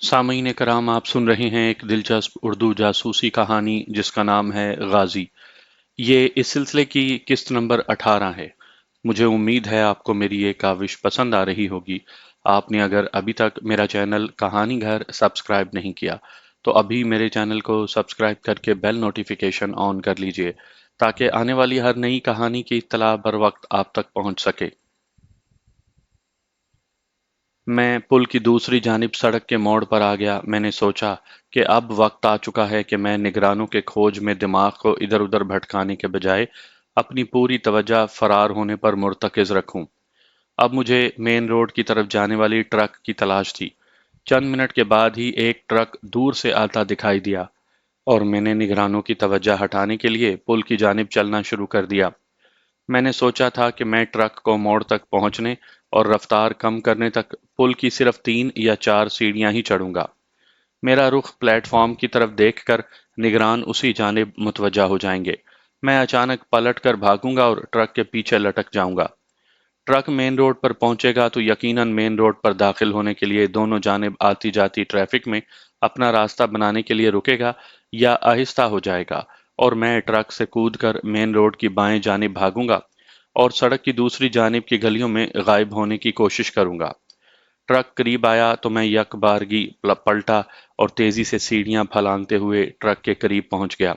सामईन कराम, आप सुन रहे हैं एक दिलचस्प उर्दू जासूसी कहानी जिसका नाम है गाजी। ये इस सिलसिले की किस्त नंबर 18 है। मुझे उम्मीद है आपको मेरी ये काविश पसंद आ रही होगी। आपने अगर अभी तक मेरा चैनल कहानी घर सब्सक्राइब नहीं किया तो अभी मेरे चैनल को सब्सक्राइब करके बेल नोटिफिकेशन ऑन कर लीजिए ताकि आने वाली हर नई कहानी की इत्तला बर वक्त आप तक पहुंच सके। मैं पुल की दूसरी जानिब सड़क के मोड़ पर आ गया। मैंने सोचा कि अब वक्त आ चुका है कि मैं निगरानों के खोज में दिमाग को इधर-उधर भटकाने के बजाय अपनी पूरी तवज्जो फरार होने पर मुर्तकिज रखूं। अब मुझे मेन रोड की तरफ जाने वाली ट्रक की तलाश थी। चंद मिनट के बाद ही एक ट्रक दूर से आता दिखाई दिया और मैंने निगरानों की तवज्जो हटाने के लिए पुल की जानिब चलना शुरू कर दिया। मैंने सोचा था कि मैं ट्रक को मोड़ तक पहुंचने और रफ्तार कम करने तक पुल की सिर्फ 3 या 4 सीढ़ियां ही चढ़ूंगा। मेरा रुख प्लेटफॉर्म की तरफ देखकर निगरान उसी जानिब मुतवज्जा हो जाएंगे। मैं अचानक पलट कर भागूंगा और ट्रक के पीछे लटक जाऊंगा। ट्रक मेन रोड पर पहुंचेगा तो यकीनन मेन रोड पर दाखिल होने के लिए दोनों जानिब आती जाती ट्रैफिक में अपना रास्ता बनाने के लिए रुकेगा या आहिस्ता हो जाएगा, और मैं ट्रक से कूदकर मेन रोड की बाएं जानिब भागूंगा और सड़क की दूसरी जानिब की गलियों में गायब होने की कोशिश करूंगा। ट्रक करीब आया तो मैं यकबारगी पलटा और तेजी से सीढ़ियां फलांगते हुए ट्रक के करीब पहुंच गया।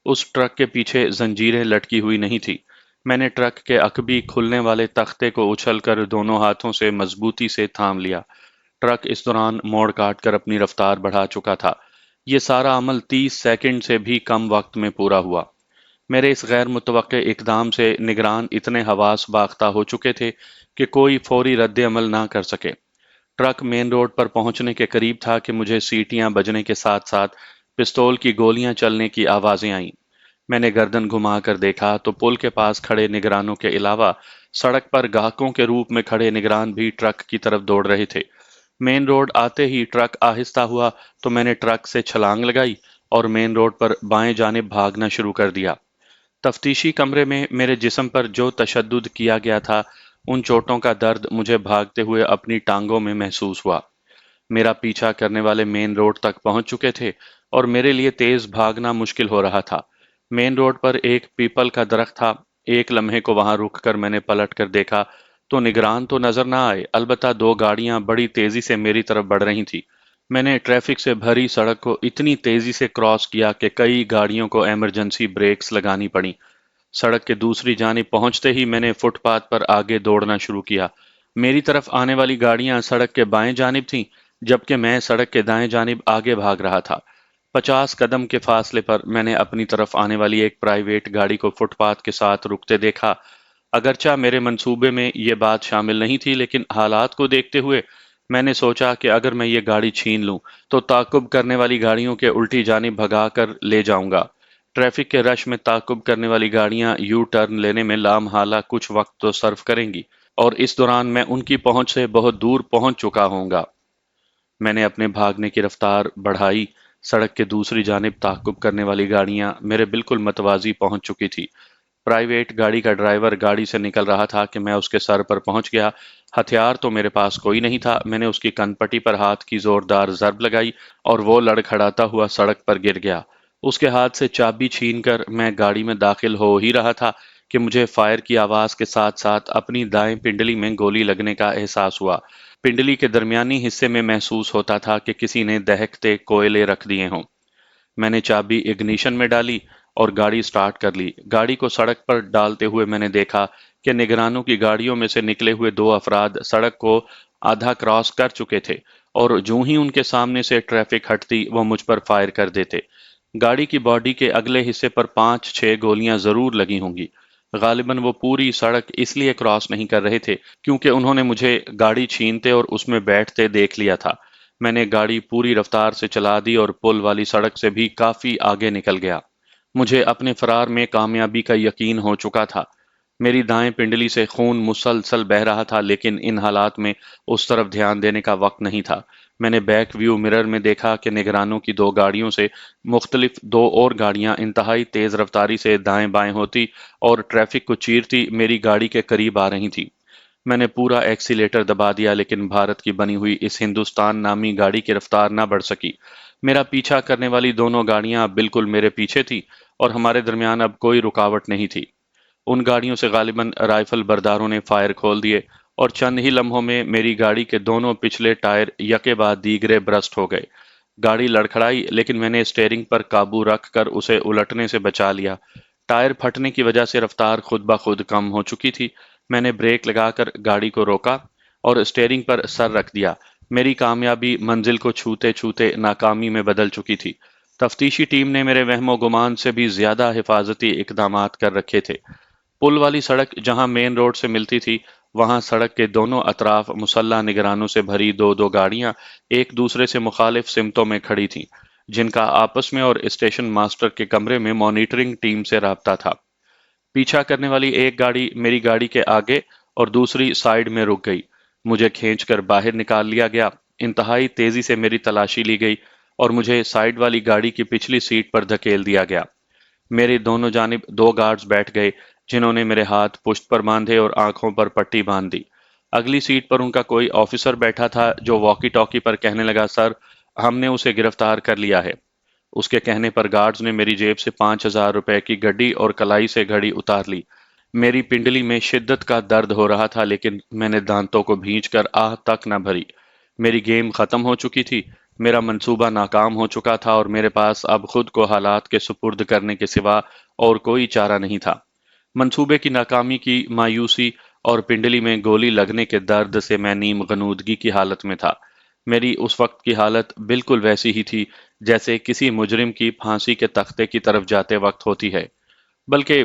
उस ट्रक के पीछे जंजीरें लटकी हुई नहीं थी। मैंने ट्रक के अकबी खुलने वाले तख्ते को उछलकर दोनों हाथों से मजबूती से थाम लिया। ट्रक इस दौरान मोड़ काटकर अपनी रफ्तार बढ़ा चुका था। ये सारा अमल 30 सेकंड से भी कम वक्त में पूरा हुआ। मेरे इस गैर मुतवक्के इकदाम से निगरान इतने हवास बाख्ता हो चुके थे कि कोई फौरी रद्द अमल ना कर सके। ट्रक मेन रोड पर पहुंचने के करीब था कि मुझे सीटियां बजने के साथ साथ पिस्तौल की गोलियां चलने की आवाजें आईं। मैंने गर्दन घुमाकर देखा तो पुल के पास खड़े निगरानों के अलावा सड़क पर गाहकों के रूप में खड़े निगरान भी ट्रक की तरफ दौड़ रहे थे। मेन रोड आते ही ट्रक आहिस्ता हुआ तो मैंने ट्रक से छलांग लगाई और मेन रोड पर बाएं जानिब भागना शुरू कर दिया। तफ्तीशी कमरे में मेरे जिस्म पर जो तशद्दुद किया गया था, उन चोटों का दर्द मुझे भागते हुए अपनी टांगों में महसूस हुआ। मेरा पीछा करने वाले मेन रोड तक पहुंच चुके थे और मेरे लिए तेज भागना मुश्किल हो रहा था। मेन रोड पर एक पीपल का दरख्त था। एक लम्हे को वहां रुक कर मैंने पलट कर देखा तो निगरान तो नजर ना आए, अलबत्ता दो गाड़ियां बड़ी तेजी से मेरी तरफ बढ़ रही थी। मैंने ट्रैफिक से भरी सड़क को इतनी तेजी से क्रॉस किया कि कई गाड़ियों को इमरजेंसी ब्रेक्स लगानी पड़ी। सड़क के दूसरी जानिब पहुंचते ही मैंने फुटपाथ पर आगे दौड़ना शुरू किया। मेरी तरफ आने वाली गाड़ियां सड़क के बाएं जानिब थीं, जबकि मैं सड़क के दाएं जानिब आगे भाग रहा था। 50 कदम के फासले पर मैंने अपनी तरफ आने वाली एक प्राइवेट गाड़ी को फुटपाथ के साथ रुकते देखा। अगरचा मेरे मंसूबे में ये बात शामिल नहीं थी, लेकिन हालात को देखते हुए मैंने सोचा कि अगर मैं ये गाड़ी छीन लूं तो ताकुब करने वाली गाड़ियों के उल्टी जानिब भगा कर ले जाऊंगा। ट्रैफिक के रश में ताकुब करने वाली गाड़ियां यू टर्न लेने में लामहाला कुछ वक्त तो सर्व करेंगी और इस दौरान मैं उनकी पहुंच से बहुत दूर पहुंच चुका होऊंगा। मैंने अपने भागने की रफ्तार बढ़ाई। सड़क के दूसरी जानिब ताकुब करने वाली गाड़ियां मेरे बिल्कुल मतवाजी पहुंच चुकी थी। प्राइवेट गाड़ी का ड्राइवर गाड़ी से निकल रहा था कि मैं उसके सर पर पहुंच गया। हथियार तो मेरे पास कोई नहीं था। मैंने उसकी कनपटी पर हाथ की जोरदार जरब लगाई और वो लड़खड़ाता हुआ सड़क पर गिर गया। उसके हाथ से चाबी छीनकर मैं गाड़ी में दाखिल हो ही रहा था कि मुझे फायर की आवाज के साथ साथ अपनी दाएं पिंडली में गोली लगने का एहसास हुआ। पिंडली के दरमियानी हिस्से में महसूस होता था कि किसी ने दहकते कोयले रख दिए हों। मैंने चाबी इग्निशन में डाली और गाड़ी स्टार्ट कर ली। गाड़ी को सड़क पर डालते हुए मैंने देखा कि निगरानों की गाड़ियों में से निकले हुए दो अफराद सड़क को आधा क्रॉस कर चुके थे और जूं ही उनके सामने से ट्रैफिक हटती वो मुझ पर फायर कर देते। गाड़ी की बॉडी के अगले हिस्से पर 5-6 गोलियां जरूर लगी होंगी। गालिबन वो पूरी सड़क इसलिए क्रॉस नहीं कर रहे थे क्योंकि उन्होंने मुझे गाड़ी छीनते और उसमें बैठते देख लिया था। मैंने गाड़ी पूरी रफ्तार से चला दी और पुल वाली सड़क से भी काफी आगे निकल गया। मुझे अपने फरार में कामयाबी का यकीन हो चुका था। मेरी दाएं पिंडली से खून मुसलसल बह रहा था, लेकिन इन हालात में उस तरफ ध्यान देने का वक्त नहीं था। मैंने बैक व्यू मिरर में देखा कि निगरानों की दो गाड़ियों से मुख्तलिफ दो और गाड़ियां इंतहाई तेज रफ्तारी से दाएं बाएं होती और ट्रैफिक को चीरती मेरी गाड़ी के करीब आ रही थी। मैंने पूरा एक्सीलेटर दबा दिया, लेकिन भारत की बनी हुई इस हिंदुस्तान नामी गाड़ी की रफ्तार ना बढ़ सकी। मेरा पीछा करने वाली दोनों गाड़ियां अब बिल्कुल मेरे पीछे थी और हमारे दरमियान अब कोई रुकावट नहीं थी। उन गाड़ियों से गालिबन राइफल बरदारों ने फायर खोल दिए और चंद ही लम्हों में मेरी गाड़ी के दोनों पिछले टायर यके बाद दीगरे ब्रस्ट हो गए। गाड़ी लड़खड़ाई, लेकिन मैंने स्टीयरिंग पर काबू रख कर उसे उलटने से बचा लिया। टायर फटने की वजह से रफ्तार खुद ब खुद कम हो चुकी थी। मैंने ब्रेक लगाकर गाड़ी को रोका और स्टीयरिंग पर सर रख दिया। मेरी कामयाबी मंजिल को छूते छूते नाकामी में बदल चुकी थी। तफ्तीशी टीम ने मेरे वहमो गुमान से भी ज्यादा हिफाजती इकदामात कर रखे थे। पुल वाली सड़क जहां मेन रोड से मिलती थी, वहां सड़क के दोनों अतराफ मुसल्ला निगरानों से भरी दो दो गाड़ियां एक दूसरे से मुखालिफ सिमतों में खड़ी थीं, जिनका आपस में और स्टेशन मास्टर के कमरे में मॉनिटरिंग टीम से राब्ता था। पीछा करने वाली एक गाड़ी मेरी गाड़ी के आगे और दूसरी साइड में रुक गई। मुझे खींचकर बाहर निकाल लिया गया। इंतहाई तेजी से मेरी तलाशी ली गई और मुझे साइड वाली गाड़ी की पिछली सीट पर धकेल दिया गया। मेरे दोनों जानिब दो गार्ड्स बैठ गए, जिन्होंने मेरे हाथ पुश्त पर बांधे और आंखों पर पट्टी बांध दी। अगली सीट पर उनका कोई ऑफिसर बैठा था, जो वॉकी टॉकी पर कहने लगा, सर, हमने उसे गिरफ्तार कर लिया है। उसके कहने पर गार्ड्स ने मेरी जेब से 5,000 रुपए की गड्डी और कलाई से घड़ी उतार ली। मेरी पिंडली में शिद्दत का दर्द हो रहा था, लेकिन मैंने दांतों को भींचकर आह तक न भरी। मेरी गेम खत्म हो चुकी थी। मेरा मंसूबा नाकाम हो चुका था और मेरे पास अब खुद को हालात के सुपुर्द करने के सिवा और कोई चारा नहीं था। मंसूबे की नाकामी की मायूसी और पिंडली में गोली लगने के दर्द से मैं नीम गनूदगी की हालत में था। मेरी उस वक्त की हालत बिल्कुल वैसी ही थी जैसे किसी मुजरिम की फांसी के तख्ते की तरफ जाते वक्त होती है, बल्कि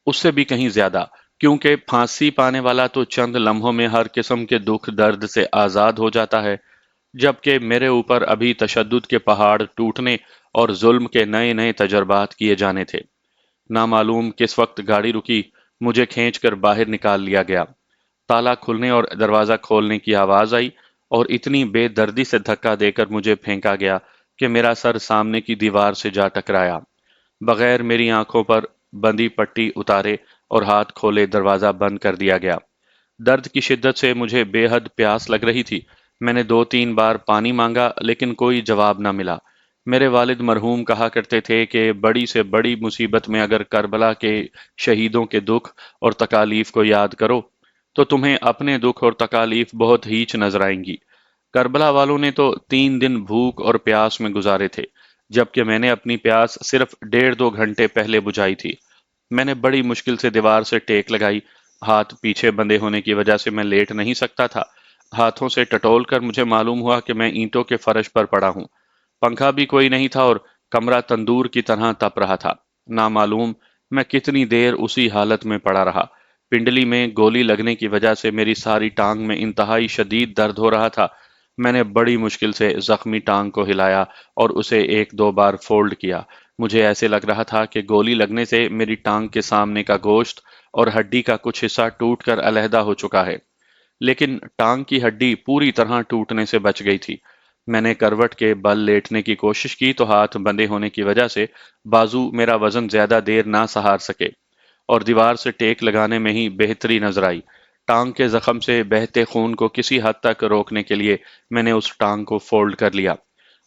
उससे भी कहीं ज्यादा, क्योंकि फांसी पाने वाला तो चंद लम्हों में हर किस्म के दुख दर्द से आजाद हो जाता है, जबकि मेरे ऊपर अभी तशद्दुद के पहाड़ टूटने और जुल्म के नए नए तजर्बात किए जाने थे। नामालूम किस वक्त गाड़ी रुकी, मुझे खींचकर बाहर निकाल लिया गया। ताला खुलने और दरवाजा खोलने की आवाज आई और इतनी बेदर्दी से धक्का देकर मुझे फेंका गया कि मेरा सर सामने की दीवार से जा टकराया। बगैर मेरी आंखों पर बंदी पट्टी उतारे और हाथ खोले दरवाजा बंद कर दिया गया। दर्द की शिद्दत से मुझे बेहद प्यास लग रही थी। मैंने दो तीन बार पानी मांगा, लेकिन कोई जवाब न मिला। मेरे वालिद मरहूम कहा करते थे कि बड़ी से बड़ी मुसीबत में अगर करबला के शहीदों के दुख और तकालीफ को याद करो, तो तुम्हें अपने दुख और तकालीफ बहुत हीच नजर आएंगी। करबला वालों ने तो 3 दिन भूख और प्यास में गुजारे थे, जबकि मैंने अपनी प्यास सिर्फ 1.5-2 घंटे पहले बुझाई थी। मैंने बड़ी मुश्किल से दीवार से टेक लगाई। हाथ पीछे बंधे होने की वजह से मैं लेट नहीं सकता था। हाथों से टटोल कर मुझे मालूम हुआ कि मैं ईंटों के फर्श पर पड़ा हूँ। पंखा भी कोई नहीं था और कमरा तंदूर की तरह तप रहा था। नामालूम मैं कितनी देर उसी हालत में पड़ा रहा। पिंडली में गोली लगने की वजह से मेरी सारी टांग में इंतहाई शदीद दर्द हो रहा था। मैंने बड़ी मुश्किल से जख्मी टांग को हिलाया और उसे एक दो बार फोल्ड किया। मुझे ऐसे लग रहा था कि गोली लगने से मेरी टांग के सामने का गोश्त और हड्डी का कुछ हिस्सा टूटकर अलहदा हो चुका है, लेकिन टांग की हड्डी पूरी तरह टूटने से बच गई थी। मैंने करवट के बल लेटने की कोशिश की तो हाथ बंधे होने की वजह से बाजू मेरा वजन ज्यादा देर ना सहार सके और दीवार से टेक लगाने में ही बेहतरी नजर आई। टांग के जख्म से बहते खून को किसी हद तक रोकने के लिए मैंने उस टांग को फोल्ड कर लिया।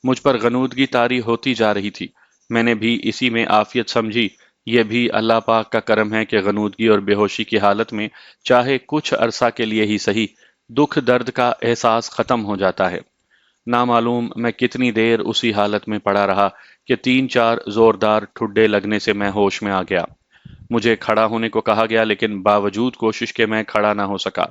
मुझ पर गनूदगी तारी होती जा रही थी। मैंने भी इसी में आफियत समझी। यह भी अल्लाह पाक का करम है कि गनूदगी और बेहोशी की हालत में चाहे कुछ अरसा के लिए ही सही, दुख दर्द का एहसास खत्म हो जाता है। नामालूम मैं कितनी देर उसी हालत में पड़ा रहा कि 3-4 जोरदार ठुड्डे लगने से मैं होश में आ गया। मुझे खड़ा होने को कहा गया, लेकिन बावजूद कोशिश के मैं खड़ा ना हो सका।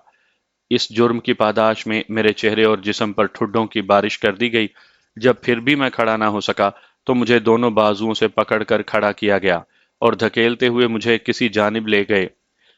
इस जुर्म की पादाश में मेरे चेहरे और जिस्म पर ठुड्डों की बारिश कर दी गई। जब फिर भी मैं खड़ा ना हो सका, तो मुझे दोनों बाजुओं से पकड़कर खड़ा किया गया और धकेलते हुए मुझे किसी जानिब ले गए।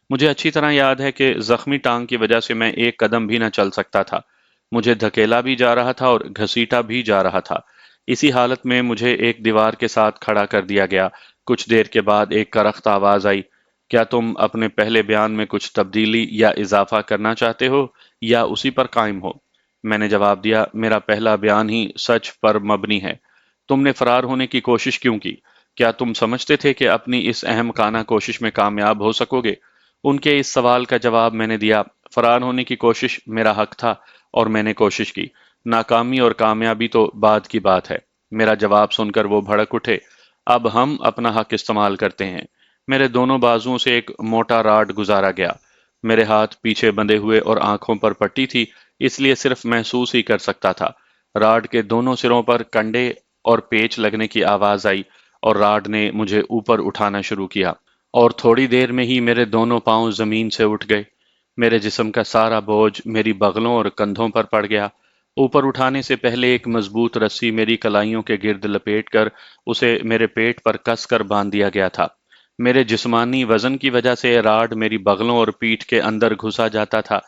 मुझे अच्छी तरह याद है कि जख्मी टांग की वजह से मैं एक कदम भी न चल सकता था। मुझे धकेला भी जा रहा था और घसीटा भी जा रहा था। इसी हालत में मुझे एक दीवार के साथ खड़ा कर दिया गया। कुछ देर के बाद एक करख्त आवाज आई, क्या तुम अपने पहले बयान में कुछ तब्दीली या इजाफा करना चाहते हो या उसी पर कायम हो? मैंने जवाब दिया, मेरा पहला बयान ही सच पर मबनी है। तुमने फरार होने की कोशिश क्यों की? क्या तुम समझते थे कि अपनी इस अहमकाना कोशिश में कामयाब हो सकोगे? उनके इस सवाल का जवाब मैंने दिया, फरार होने की कोशिश मेरा हक था और मैंने कोशिश की। नाकामी और कामयाबी तो बाद की बात है। मेरा जवाब सुनकर वो भड़क उठे। अब हम अपना हक इस्तेमाल करते हैं। मेरे दोनों बाजुओं से एक मोटा राड गुजारा गया। मेरे हाथ पीछे बंधे हुए और आंखों पर पट्टी थी, इसलिए सिर्फ महसूस ही कर सकता था। राड के दोनों सिरों पर कंडे और पेच लगने की आवाज आई और राड ने मुझे ऊपर उठाना शुरू किया और थोड़ी देर में ही मेरे दोनों पांव जमीन से उठ गए। मेरे जिस्म का सारा बोझ मेरी बगलों और कंधों पर पड़ गया। ऊपर उठाने से पहले एक मजबूत रस्सी मेरी कलाइयों के गिर्द लपेटकर उसे मेरे पेट पर कसकर बांध दिया गया था। मेरे जिस्मानी वजन की वजह से राड मेरी बगलों और पीठ के अंदर घुसा जाता था।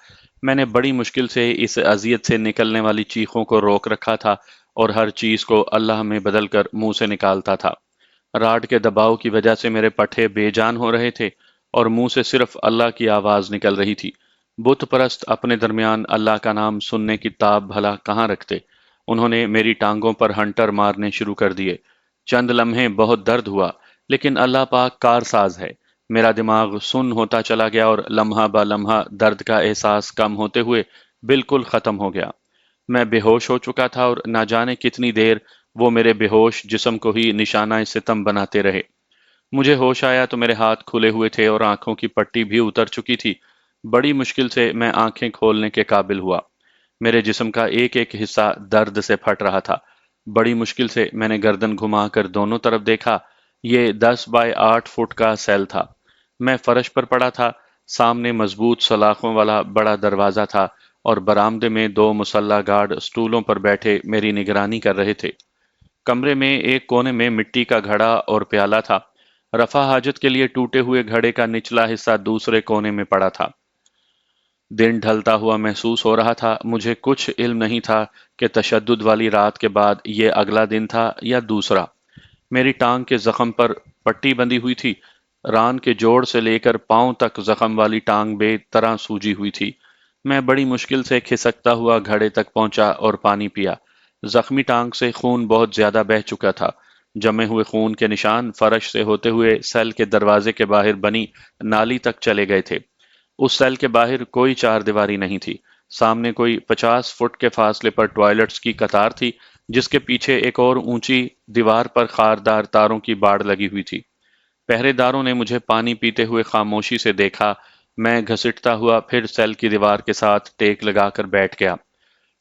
मैंने बड़ी मुश्किल से इस अजियत से निकलने वाली चीखों को रोक रखा था और हर चीज को अल्लाह में बदलकर मुंह से निकालता था। राड के दबाव की वजह से मेरे पट्टे बेजान हो रहे थे और मुंह से सिर्फ अल्लाह की आवाज निकल रही थी। बुत परस्त अपने दरमियान अल्लाह का नाम सुनने की ताब भला कहाँ रखते। उन्होंने मेरी टांगों पर हंटर मारने शुरू कर दिए। चंद लम्हे बहुत दर्द हुआ, लेकिन अल्लाह पाक कारसाज है। मेरा दिमाग सुन्न होता चला गया और लम्हा ब लम्हा दर्द का एहसास कम होते हुए बिल्कुल खत्म हो गया। मैं बेहोश हो चुका था और ना जाने कितनी देर वो मेरे बेहोश जिस्म को ही निशाना सितम बनाते रहे। मुझे होश आया तो मेरे हाथ खुले हुए थे और आंखों की पट्टी भी उतर चुकी थी। बड़ी मुश्किल से मैं आंखें खोलने के काबिल हुआ। मेरे जिस्म का एक एक हिस्सा दर्द से फट रहा था। बड़ी मुश्किल से मैंने गर्दन घुमाकर दोनों तरफ देखा। ये 10 बाय 8 फुट का सेल था। मैं फर्श पर पड़ा था। सामने मजबूत सलाखों वाला बड़ा दरवाजा था और बरामदे में दो मुसल्ला गार्ड स्टूलों पर बैठे मेरी निगरानी कर रहे थे। कमरे में एक कोने में मिट्टी का घड़ा और प्याला था। रफा हाजत के लिए टूटे हुए घड़े का निचला हिस्सा दूसरे कोने में पड़ा था। दिन ढलता हुआ महसूस हो रहा था। मुझे कुछ इल्म नहीं था कि तशद्दुद वाली रात के बाद ये अगला दिन था या दूसरा। मेरी टांग के जख्म पर पट्टी बंधी हुई थी। रान के जोड़ से लेकर पांव तक जख्म वाली टांग बेतरह सूजी हुई थी। मैं बड़ी मुश्किल से खिसकता हुआ घड़े तक पहुंचा और पानी पिया। जख्मी टांग से खून बहुत ज्यादा बह चुका था। जमे हुए खून के निशान फर्श से होते हुए सेल के दरवाजे के बाहर बनी नाली तक चले गए थे। उस सेल के बाहर कोई चार दीवारी नहीं थी। सामने कोई 50 फुट के फासले पर टॉयलेट्स की कतार थी, जिसके पीछे एक और ऊंची दीवार पर खारदार तारों की बाड़ लगी हुई थी। पहरेदारों ने मुझे पानी पीते हुए खामोशी से देखा। मैं घसीटता हुआ फिर सेल की दीवार के साथ टेक लगाकर बैठ गया।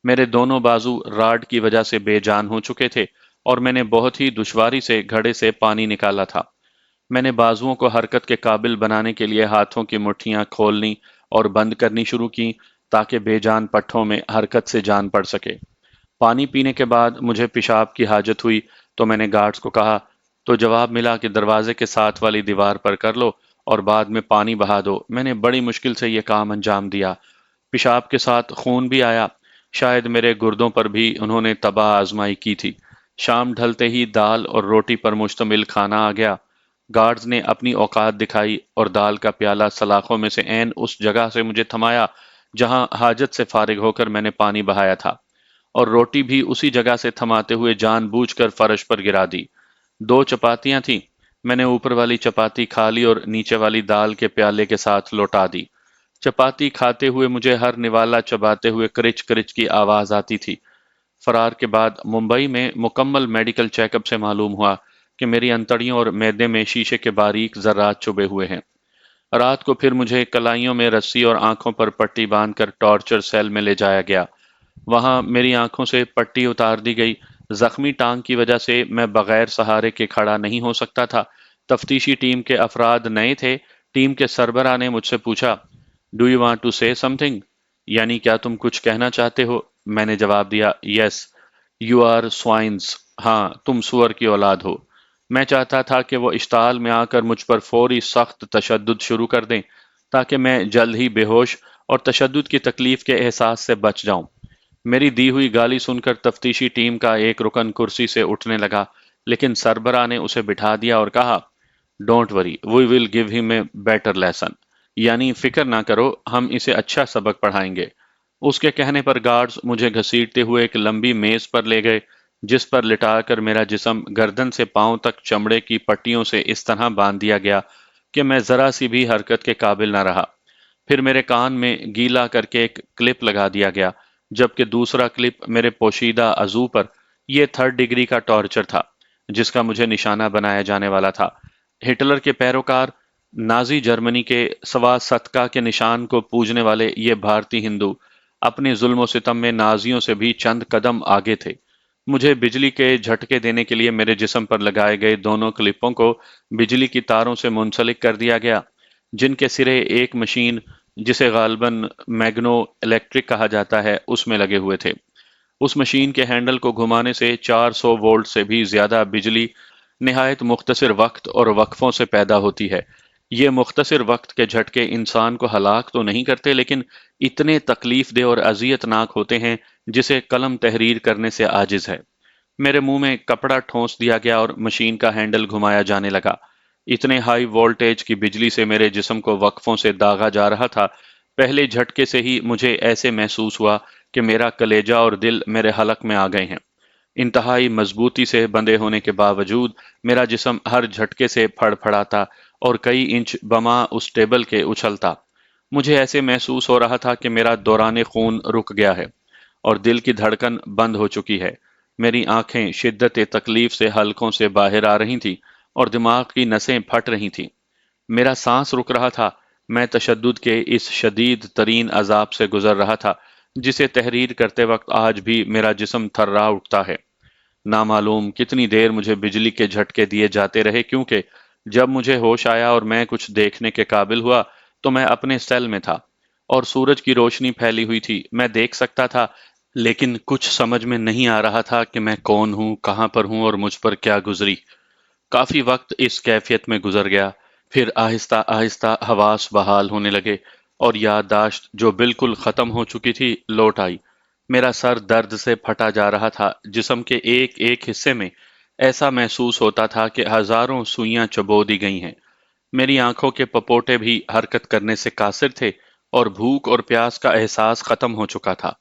मेरे दोनों बाजू राड की वजह से बेजान हो चुके थे और मैंने बहुत ही दुश्वारी से घड़े से पानी निकाला था। मैंने बाजुओं को हरकत के काबिल बनाने के लिए हाथों की मुट्ठियां खोलनी और बंद करनी शुरू की, ताकि बेजान पट्टों में हरकत से जान पड़ सके। पानी पीने के बाद मुझे पेशाब की हाजत हुई तो मैंने गार्ड्स को कहा, तो जवाब मिला कि दरवाजे के साथ वाली दीवार पर कर लो और बाद में पानी बहा दो। मैंने बड़ी मुश्किल से यह काम अंजाम दिया। पेशाब के साथ खून भी आया। शायद मेरे गुर्दों पर भी उन्होंने तबाह आजमाई की थी। शाम ढलते ही दाल और रोटी पर मुश्तमिल खाना आ गया। गार्ड्स ने अपनी औकात दिखाई और दाल का प्याला सलाखों में से ऐन उस जगह से मुझे थमाया जहां हाजत से फारिग होकर मैंने पानी बहाया था, और रोटी भी उसी जगह से थमाते हुए जानबूझकर फर्श पर गिरा दी। दो चपातियां थीं। मैंने ऊपर वाली चपाती खा ली और नीचे वाली दाल के प्याले के साथ लौटा दी। चपाती खाते हुए मुझे हर निवाला चबाते हुए क्रिच क्रिच की आवाज आती थी। फरार के बाद मुंबई में मुकम्मल मेडिकल चेकअप से मालूम हुआ कि मेरी अंतड़ियों और मैदे में शीशे के बारीक जर्रात चुभे हुए हैं। रात को फिर मुझे कलाइयों में रस्सी और आंखों पर पट्टी बांधकर टॉर्चर सेल में ले जाया गया। वहां मेरी आंखों से पट्टी उतार दी गई। जख्मी टांग की वजह से मैं बगैर सहारे के खड़ा नहीं हो सकता था। तफ्तीशी टीम के अफराद नए थे। टीम के सरबरा ने मुझसे पूछा, do you want to say something, यानी क्या तुम कुछ कहना चाहते हो? मैंने जवाब दिया, यस यू आर स्वाइन्स, हाँ तुम सुअर की औलाद हो। मैं चाहता था कि वो इश्ताल में आकर मुझ पर फौरी सख्त तशद्दुद शुरू कर दें, ताकि मैं जल्द ही बेहोश और तशद्दुद की तकलीफ के एहसास से बच जाऊं। मेरी दी हुई गाली सुनकर तफ्तीशी टीम का एक रुकन कुर्सी से उठने लगा, लेकिन सरबरा ने उसे बिठा दिया और कहा, don't worry, we will give him a better lesson, यानी फिक्र ना करो, हम इसे अच्छा सबक पढ़ाएंगे। उसके कहने पर गार्ड्स मुझे घसीटते हुए एक लंबी मेज पर ले गए, जिस पर लिटाकर मेरा जिस्म गर्दन से पांव तक चमड़े की पट्टियों से इस तरह बांध दिया गया कि मैं जरा सी भी हरकत के काबिल न रहा। پھر میرے کان میں گیلا کر کے ایک کلپ لگا دیا گیا، جبکہ دوسرا کلپ میرے پوشیدہ عضو پر۔ یہ 3rd ڈگری کا ٹارچر تھا جس کا مجھے نشانہ بنایا جانے والا تھا۔ ہٹلر کے پیروکار، نازی جرمنی کے سواسطکا کے نشان کو پوجنے والے یہ بھارتی ہندو اپنے ظلم و ستم میں نازیوں سے بھی چند قدم آگے تھے۔ مجھے بجلی کے جھٹکے دینے کے لیے میرے جسم پر لگائے گئے دونوں کلپوں کو بجلی کی تاروں سے منسلک کر دیا گیا، جن کے سرے ایک مشین جسے غالباً میگنو الیکٹرک کہا جاتا ہے اس میں لگے ہوئے تھے۔ اس مشین کے ہینڈل کو گھمانے سے 400 وولٹ سے بھی زیادہ بجلی نہایت مختصر وقت اور وقفوں سے پیدا ہوتی ہے۔ یہ مختصر وقت کے جھٹکے انسان کو ہلاک تو نہیں کرتے، لیکن اتنے تکلیف دہ اور اذیت ناک ہوتے ہیں جسے قلم تحریر کرنے سے عاجز ہے۔ میرے منہ میں کپڑا ٹھونس دیا گیا اور مشین کا ہینڈل گھمایا جانے لگا۔ اتنے ہائی وولٹیج کی بجلی سے میرے جسم کو وقفوں سے داغا جا رہا تھا۔ پہلے جھٹکے سے ہی مجھے ایسے محسوس ہوا کہ میرا کلیجہ اور دل میرے حلق میں آ گئے ہیں۔ انتہائی مضبوطی سے بندھے ہونے کے باوجود میرا جسم ہر جھٹکے سے پھڑ پھڑاتا اور کئی انچ بما اس ٹیبل کے اچھلتا۔ مجھے ایسے محسوس ہو رہا تھا کہ میرا دوران خون رک گیا ہے اور دل کی دھڑکن بند ہو چکی ہے۔ میری آنکھیں شدت تکلیف سے حلقوں سے باہر آ رہی تھیں اور دماغ کی نسیں پھٹ رہی تھیں۔ میرا سانس رک رہا تھا۔ میں تشدد کے اس شدید ترین عذاب سے گزر رہا تھا جسے تحریر کرتے وقت آج بھی میرا جسم تھرا اٹھتا ہے۔ نامعلوم کتنی دیر مجھے بجلی کے جھٹکے دیے جاتے رہے، کیونکہ جب مجھے ہوش آیا اور میں کچھ دیکھنے کے قابل ہوا تو میں اپنے سیل میں تھا اور سورج کی روشنی پھیلی ہوئی تھی۔ میں دیکھ سکتا تھا، لیکن کچھ سمجھ میں نہیں آ رہا تھا کہ میں کون ہوں، کہاں پر ہوں اور مجھ پر کیا گزری۔ کافی وقت اس کیفیت میں گزر گیا، پھر آہستہ آہستہ حواس بحال ہونے لگے اور یادداشت جو بالکل ختم ہو چکی تھی لوٹ آئی۔ میرا سر درد سے پھٹا جا رہا تھا۔ جسم کے ایک ایک حصے میں ایسا محسوس ہوتا تھا کہ ہزاروں سوئیاں چبو دی گئی ہیں۔ میری آنکھوں کے پپوٹے بھی حرکت کرنے سے قاصر تھے اور بھوک اور پیاس کا احساس ختم ہو چکا تھا۔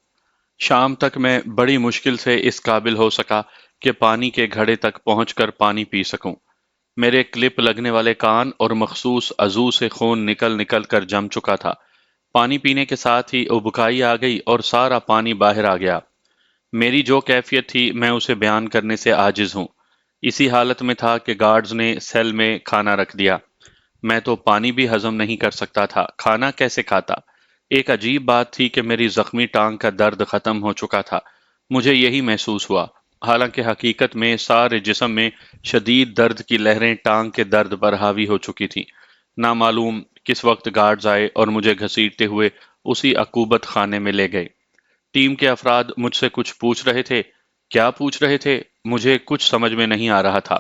شام تک میں بڑی مشکل سے اس قابل ہو سکا کہ پانی کے گھڑے تک پہنچ کر پانی پی سکوں۔ میرے کلپ لگنے والے کان اور مخصوص عضو سے خون نکل نکل کر جم چکا تھا۔ پانی پینے کے ساتھ ہی ابکائی آ گئی اور سارا پانی باہر آ گیا۔ میری جو کیفیت تھی میں اسے بیان کرنے سے عاجز ہوں۔ اسی حالت میں تھا کہ گارڈز نے سیل میں کھانا رکھ دیا۔ میں تو پانی بھی ہضم نہیں کر سکتا تھا، کھانا کیسے کھاتا؟ ایک عجیب بات تھی کہ میری زخمی ٹانگ کا درد ختم ہو چکا تھا۔ مجھے یہی محسوس ہوا، حالانکہ حقیقت میں سارے جسم میں شدید درد کی لہریں ٹانگ کے درد پر حاوی ہو چکی تھیں۔ نامعلوم کس وقت گارڈز آئے اور مجھے گھسیٹتے ہوئے اسی عقوبت خانے میں لے گئے۔ ٹیم کے افراد مجھ سے کچھ پوچھ رہے تھے۔ کیا پوچھ رہے تھے؟ مجھے کچھ سمجھ میں نہیں آ رہا تھا۔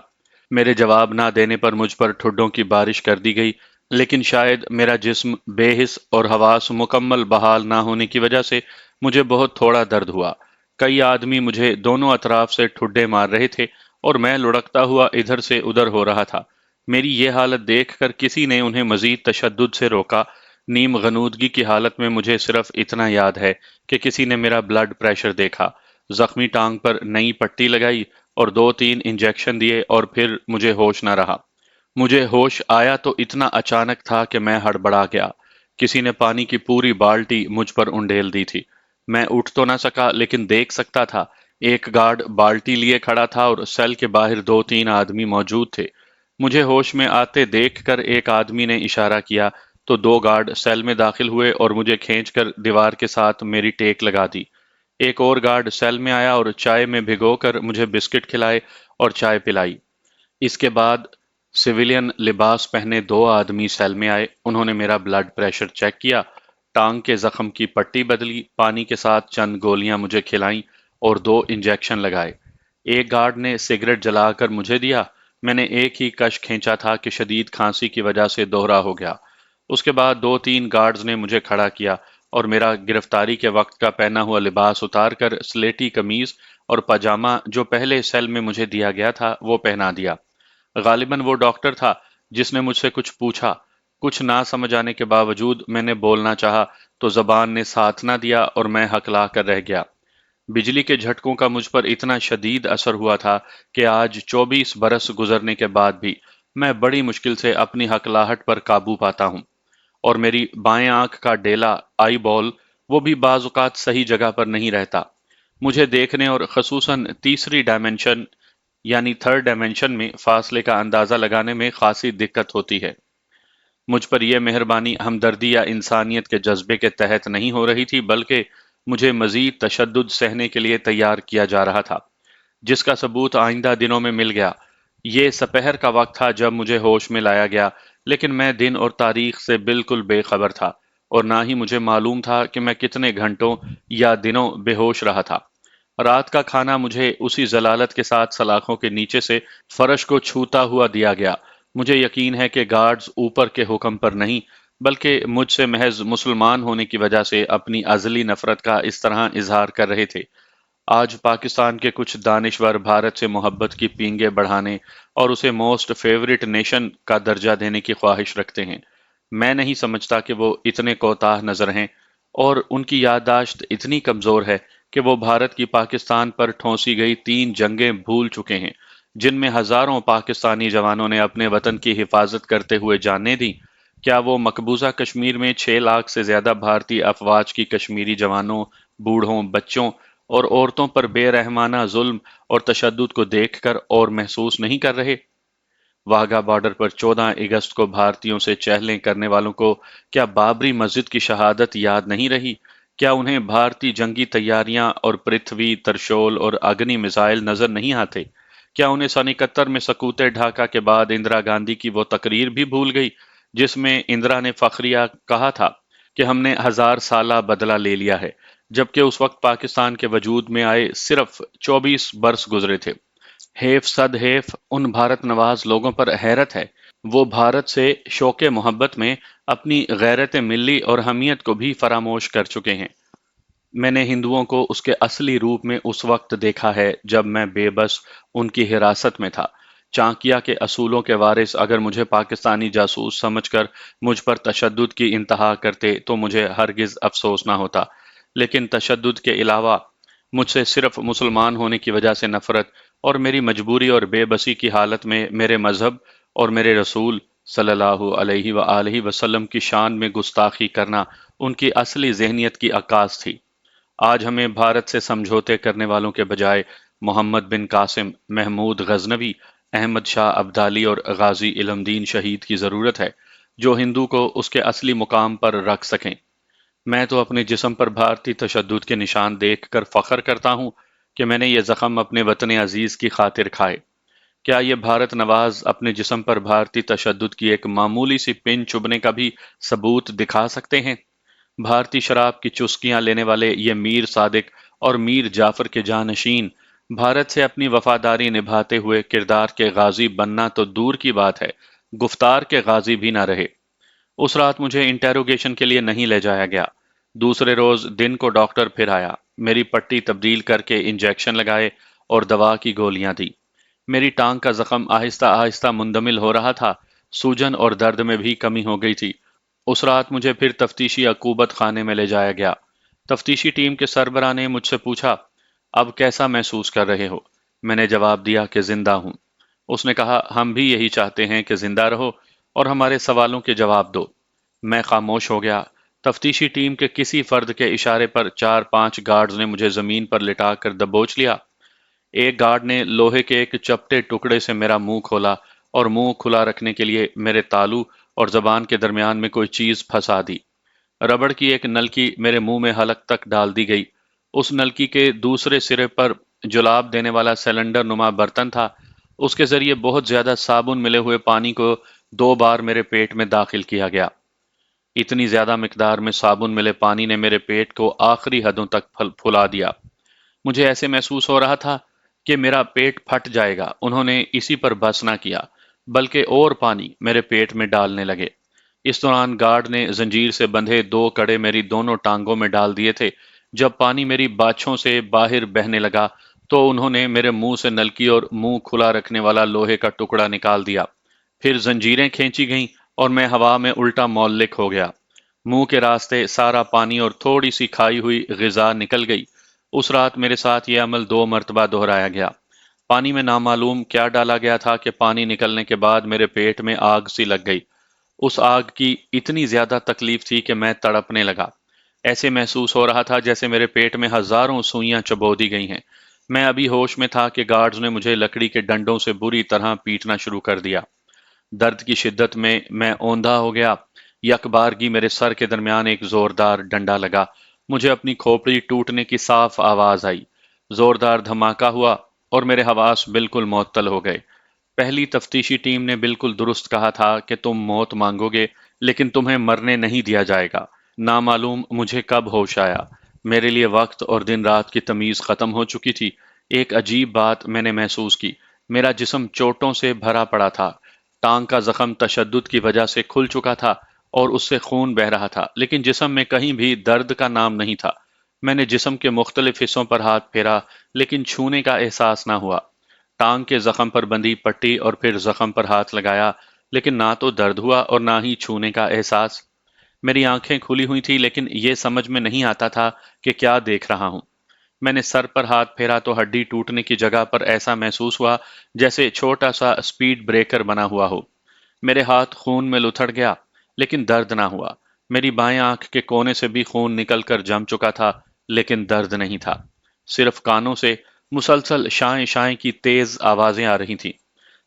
میرے جواب نہ دینے پر مجھ پر ٹھڈوں کی بارش کر دی گئی، لیکن شاید میرا جسم بے حس اور حواس مکمل بحال نہ ہونے کی وجہ سے مجھے بہت تھوڑا درد ہوا۔ کئی آدمی مجھے دونوں اطراف سے ٹھڈے مار رہے تھے اور میں لڑکتا ہوا ادھر سے ادھر ہو رہا تھا۔ میری یہ حالت دیکھ کر کسی نے انہیں مزید تشدد سے روکا۔ نیم غنودگی کی حالت میں مجھے صرف اتنا یاد ہے کہ کسی نے میرا بلڈ پریشر دیکھا، زخمی ٹانگ پر نئی پٹی لگائی اور 2-3 انجیکشن دیے اور پھر مجھے ہوش نہ رہا۔ مجھے ہوش آیا تو اتنا اچانک تھا کہ میں ہڑبڑا گیا۔ کسی نے پانی کی پوری بالٹی مجھ پر انڈیل دی تھی۔ میں اٹھ تو نہ سکا لیکن دیکھ سکتا تھا۔ ایک گارڈ بالٹی لیے کھڑا تھا اور سیل کے باہر 2-3 آدمی موجود تھے۔ مجھے ہوش میں آتے دیکھ کر ایک آدمی نے اشارہ کیا تو 2 گارڈ سیل میں داخل ہوئے اور مجھے کھینچ کر دیوار کے ساتھ میری ٹیک لگا دی۔ ایک اور گارڈ سیل میں آیا اور چائے میں بھگو کر مجھے بسکٹ کھلائے اور چائے پلائی۔ اس کے بعد سویلین لباس پہنے 2 آدمی سیل میں آئے۔ انہوں نے میرا بلڈ پریشر چیک کیا، ٹانگ کے زخم کی پٹی بدلی، پانی کے ساتھ چند گولیاں مجھے کھلائیں اور 2 انجیکشن لگائے۔ ایک گارڈ نے سگریٹ جلا کر مجھے دیا۔ میں نے ایک ہی کش کھینچا تھا کہ شدید کھانسی کی وجہ سے دوہرا ہو گیا۔ اس کے بعد 2-3 گارڈز نے مجھے کھڑا کیا اور میرا گرفتاری کے وقت کا پہنا ہوا لباس اتار کر سلیٹی قمیض اور پاجامہ جو پہلے سیل میں مجھے دیا گیا تھا وہ پہنا دیا۔ غالباً وہ ڈاکٹر تھا جس نے مجھ سے کچھ پوچھا۔ کچھ نہ سمجھ آنے کے باوجود میں نے بولنا چاہا تو زبان نے ساتھ نہ دیا اور میں ہکلا کر رہ گیا۔ بجلی کے جھٹکوں کا مجھ پر اتنا شدید اثر ہوا تھا کہ آج 24 برس گزرنے کے بعد بھی میں بڑی مشکل سے اپنی ہکلاہٹ پر قابو پاتا ہوں اور میری بائیں آنکھ کا ڈیلا آئی بال وہ بھی بعض اوقات صحیح جگہ پر نہیں رہتا۔ مجھے دیکھنے اور خصوصاً تیسری ڈائمنشن یعنی تھرڈ ڈائمنشن میں فاصلے کا اندازہ لگانے میں خاصی دقت ہوتی ہے۔ مجھ پر یہ مہربانی ہمدردی یا انسانیت کے جذبے کے تحت نہیں ہو رہی تھی، بلکہ مجھے مزید تشدد سہنے کے لیے تیار کیا جا رہا تھا، جس کا ثبوت آئندہ دنوں میں مل گیا۔ یہ سپہر کا وقت تھا جب مجھے ہوش میں لایا گیا، لیکن میں دن اور تاریخ سے بالکل بے خبر تھا، اور نہ ہی مجھے معلوم تھا کہ میں کتنے گھنٹوں یا دنوں بے ہوش رہا تھا۔ رات کا کھانا مجھے اسی ضلالت کے ساتھ سلاخوں کے نیچے سے فرش کو چھوتا ہوا دیا گیا۔ مجھے یقین ہے کہ گارڈز اوپر کے حکم پر نہیں، بلکہ مجھ سے محض مسلمان ہونے کی وجہ سے اپنی ازلی نفرت کا اس طرح اظہار کر رہے تھے۔ آج پاکستان کے کچھ دانشور بھارت سے محبت کی پینگیں بڑھانے اور اسے موسٹ فیورٹ نیشن کا درجہ دینے کی خواہش رکھتے ہیں۔ میں نہیں سمجھتا کہ وہ اتنے کوتاہ نظر ہیں اور ان کی یادداشت اتنی کمزور ہے کہ وہ بھارت کی پاکستان پر ٹھونسی گئی 3 جنگیں بھول چکے ہیں، جن میں ہزاروں پاکستانی جوانوں نے اپنے وطن کی حفاظت کرتے ہوئے جانیں دیں۔ کیا وہ مقبوضہ کشمیر میں 6 لاکھ سے زیادہ بھارتی افواج کی کشمیری جوانوں، بوڑھوں، بچوں اور عورتوں پر بے رحمانہ ظلم اور تشدد کو دیکھ کر اور محسوس نہیں کر رہے؟ واہگہ بارڈر پر 14 اگست کو بھارتیوں سے چہلیں کرنے والوں کو کیا بابری مسجد کی شہادت یاد نہیں رہی؟ کیا انہیں بھارتی جنگی تیاریاں اور پرتھوی، ترشول اور اگنی میزائل نظر نہیں آتے؟ کیا انہیں سن 71 میں سکوتے ڈھاکہ کے بعد اندرا گاندھی کی وہ تقریر بھی بھول گئی، جس میں اندرا نے فخریہ کہا تھا کہ ہم نے 1000 سالہ بدلہ لے لیا ہے، جبکہ اس وقت پاکستان کے وجود میں آئے صرف 24 برس گزرے تھے؟ حیف صد حیف ان بھارت نواز لوگوں پر حیرت ہے، وہ بھارت سے شوق محبت میں اپنی غیرت ملی اور حمیت کو بھی فراموش کر چکے ہیں۔ میں نے ہندوؤں کو اس کے اصلی روپ میں اس وقت دیکھا ہے جب میں بے بس ان کی حراست میں تھا۔ چانکیہ کے اصولوں کے وارث اگر مجھے پاکستانی جاسوس سمجھ کر مجھ پر تشدد کی انتہا کرتے تو مجھے ہرگز افسوس نہ ہوتا، لیکن تشدد کے علاوہ مجھ سے صرف مسلمان ہونے کی وجہ سے نفرت اور میری مجبوری اور بے بسی کی حالت میں میرے مذہب اور میرے رسول صلی اللہ علیہ وآلہ وسلم کی شان میں گستاخی کرنا ان کی اصلی ذہنیت کی عکاس تھی۔ آج ہمیں بھارت سے سمجھوتے کرنے والوں کے بجائے محمد بن قاسم، محمود غزنوی، احمد شاہ ابدالی اور غازی علم دین شہید کی ضرورت ہے، جو ہندو کو اس کے اصلی مقام پر رکھ سکیں۔ میں تو اپنے جسم پر بھارتی تشدد کے نشان دیکھ کر فخر کرتا ہوں کہ میں نے یہ زخم اپنے وطن عزیز کی خاطر کھائے۔ کیا یہ بھارت نواز اپنے جسم پر بھارتی تشدد کی ایک معمولی سی پن چبھنے کا بھی ثبوت دکھا سکتے ہیں؟ بھارتی شراب کی چسکیاں لینے والے یہ میر صادق اور میر جعفر کے جانشین بھارت سے اپنی وفاداری نبھاتے ہوئے کردار کے غازی بننا تو دور کی بات ہے، گفتار کے غازی بھی نہ رہے۔ اس رات مجھے انٹیروگیشن کے لیے نہیں لے جایا گیا۔ دوسرے روز دن کو ڈاکٹر پھر آیا، میری پٹی تبدیل کر کے انجیکشن لگائے اور دوا کی گولیاں دی۔ میری ٹانگ کا زخم آہستہ آہستہ مندمل ہو رہا تھا، سوجن اور درد میں بھی کمی ہو گئی تھی۔ اس رات مجھے پھر تفتیشی عقوبت خانے میں لے جایا گیا۔ تفتیشی ٹیم کے سربراہ نے مجھ سے پوچھا، اب کیسا محسوس کر رہے ہو؟ میں نے جواب دیا کہ زندہ ہوں۔ اس نے کہا، ہم بھی یہی چاہتے ہیں کہ زندہ رہو اور ہمارے سوالوں کے جواب دو۔ میں خاموش ہو گیا۔ تفتیشی ٹیم کے کسی فرد کے اشارے پر 4 5 گارڈز نے مجھے زمین پر لٹا کر دبوچ لیا۔ ایک گارڈ نے لوہے کے ایک چپٹے ٹکڑے سے میرا منہ کھولا اور منہ کھلا رکھنے کے لیے میرے تالو اور زبان کے درمیان میں کوئی چیز پھنسا دی۔ ربڑ کی ایک نلکی میرے منہ میں حلق تک ڈال دی گئی۔ اس نلکی کے دوسرے سرے پر جلاب دینے والا سلنڈر نما برتن تھا۔ اس کے ذریعے بہت زیادہ صابن ملے ہوئے پانی کو 2 بار میرے پیٹ میں داخل کیا گیا۔ اتنی زیادہ مقدار میں صابن ملے پانی نے میرے پیٹ کو آخری حدوں تک پھلا دیا۔ مجھے ایسے محسوس ہو رہا تھا کہ میرا پیٹ پھٹ جائے گا۔ انہوں نے اسی پر بس نہ کیا، بلکہ اور پانی میرے پیٹ میں ڈالنے لگے۔ اس دوران گارڈ نے زنجیر سے بندھے 2 کڑے میری دونوں ٹانگوں میں ڈال دیے تھے۔ جب پانی میری باچھوں سے باہر بہنے لگا تو انہوں نے میرے منہ سے نلکی اور منہ کھلا رکھنے والا لوہے کا ٹکڑا نکال دیا۔ پھر زنجیریں کھینچی گئیں اور میں ہوا میں الٹا معلق ہو گیا۔ منہ کے راستے سارا پانی اور تھوڑی سی کھائی ہوئی غذا نکل گئی۔ اس رات میرے ساتھ یہ عمل 2 مرتبہ دہرایا گیا۔ پانی میں نامعلوم کیا ڈالا گیا تھا کہ پانی نکلنے کے بعد میرے پیٹ میں آگ سی لگ گئی۔ उस आग की इतनी ज्यादा तकलीफ थी कि मैं तड़पने लगा। ऐसे महसूस हो रहा था जैसे मेरे पेट में हजारों सुइयां चबो दी गई हैं। मैं अभी होश में था कि गार्ड्स ने मुझे लकड़ी के डंडों से बुरी तरह पीटना शुरू कर दिया। दर्द की शिद्दत में मैं औंधा हो गया। यकबारगी मेरे सर के दरमियान एक जोरदार डंडा लगा। मुझे अपनी खोपड़ी टूटने की साफ आवाज आई। जोरदार धमाका हुआ और मेरे हवास बिल्कुल मुअत्तल हो गए। पहली तफ्तीशी टीम ने बिल्कुल दुरुस्त कहा था कि तुम मौत मांगोगे, लेकिन तुम्हें मरने नहीं दिया जाएगा। नामालूम मुझे कब होश आया। मेरे लिए वक्त और दिन रात की तमीज खत्म हो चुकी थी। एक अजीब बात मैंने महसूस की। मेरा जिस्म चोटों से भरा पड़ा था। टांग का जख्म तशद्दुद की वजह से खुल चुका था और उससे खून बह रहा था, लेकिन जिस्म में कहीं भी दर्द का नाम नहीं था। मैंने जिस्म के मुख्तलिफ हिस्सों पर हाथ फेरा, लेकिन छूने का एहसास ना हुआ। टांग के जख्म पर बंधी पट्टी और फिर जख्म पर हाथ लगाया, लेकिन ना तो दर्द हुआ और ना ही छूने का एहसास। मेरी आंखें खुली हुई थी, लेकिन यह समझ में नहीं आता था कि क्या देख रहा हूं। मैंने सर पर हाथ फेरा तो हड्डी टूटने की जगह पर ऐसा महसूस हुआ जैसे छोटा सा स्पीड ब्रेकर बना हुआ हो। मेरे हाथ खून में लुथड़ गया, लेकिन दर्द ना हुआ। मेरी बाएं आंख के कोने से भी खून निकलकर जम चुका था, लेकिन दर्द नहीं था। सिर्फ कानों से मुसलसल शाएं शाएं की तेज आवाजें आ रही थीं।